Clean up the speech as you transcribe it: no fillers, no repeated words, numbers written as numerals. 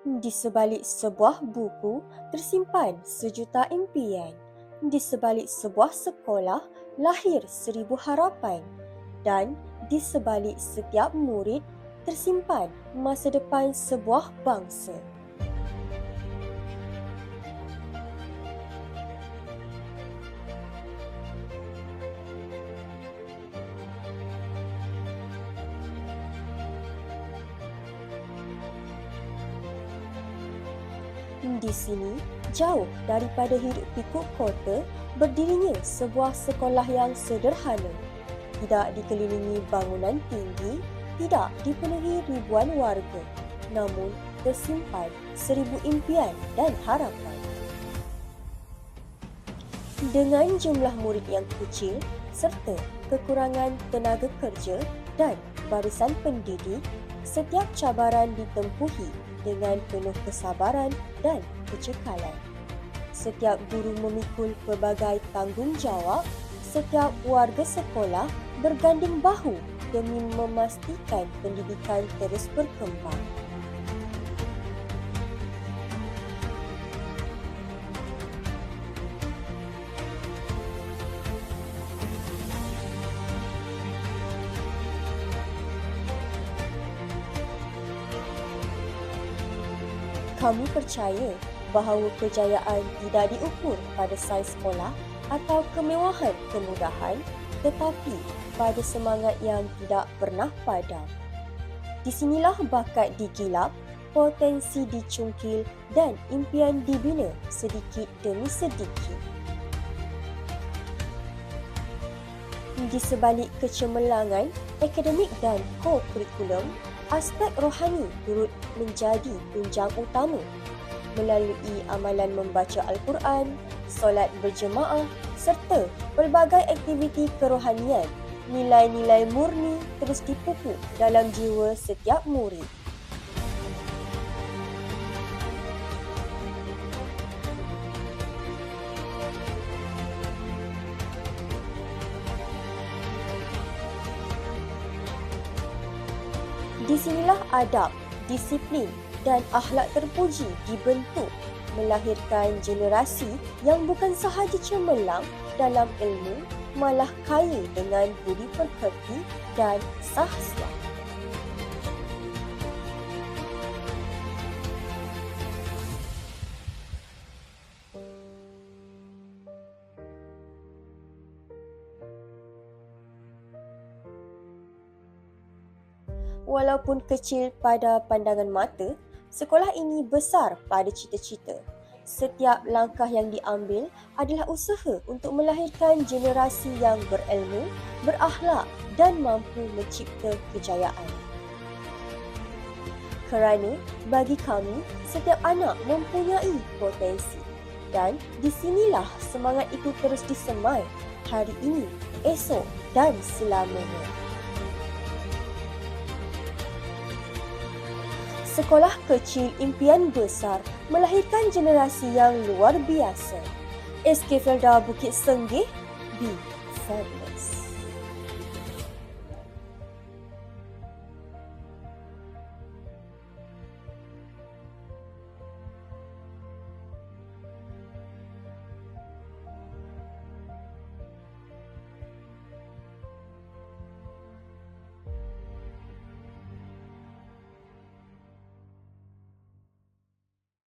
Di sebalik sebuah buku tersimpan sejuta impian. Di sebalik sebuah sekolah lahir 1000 harapan. Dan di sebalik setiap murid tersimpan masa depan sebuah bangsa. Di sini, jauh daripada hidup pikuk kota, berdirinya sebuah sekolah yang sederhana. Tidak dikelilingi bangunan tinggi, tidak dipenuhi ribuan warga, namun tersimpan 1000 impian dan harapan. Dengan jumlah murid yang kecil serta kekurangan tenaga kerja dan barisan pendidik, setiap cabaran ditempuhi dengan penuh kesabaran dan kecekalan. Setiap guru memikul pelbagai tanggungjawab, setiap warga sekolah berganding bahu demi memastikan pendidikan terus berkembang. Kamu percaya bahawa kejayaan tidak diukur pada saiz sekolah atau kemewahan kemudahan, tetapi pada semangat yang tidak pernah padam. Di sinilah bakat digilap, potensi dicungkil dan impian dibina sedikit demi sedikit. Di sebalik kecemerlangan akademik dan ko-kurikulum, aspek rohani turut menjadi tunjang utama melalui amalan membaca Al-Quran, solat berjemaah serta pelbagai aktiviti kerohanian. Nilai-nilai murni terus dipupuk dalam jiwa setiap murid. Di sinilah adab, disiplin dan akhlak terpuji dibentuk, melahirkan generasi yang bukan sahaja cemerlang dalam ilmu, malah kaya dengan budi pekerti dan sahsiah. Walaupun kecil pada pandangan mata, sekolah ini besar pada cita-cita. Setiap langkah yang diambil adalah usaha untuk melahirkan generasi yang berilmu, berakhlak dan mampu mencipta kejayaan. Kerana bagi kami, setiap anak mempunyai potensi dan di sinilah semangat itu terus disemai hari ini, esok dan selamanya. Sekolah kecil impian besar melahirkan generasi yang luar biasa. SK Felda Bukit Senggih, be fabulous.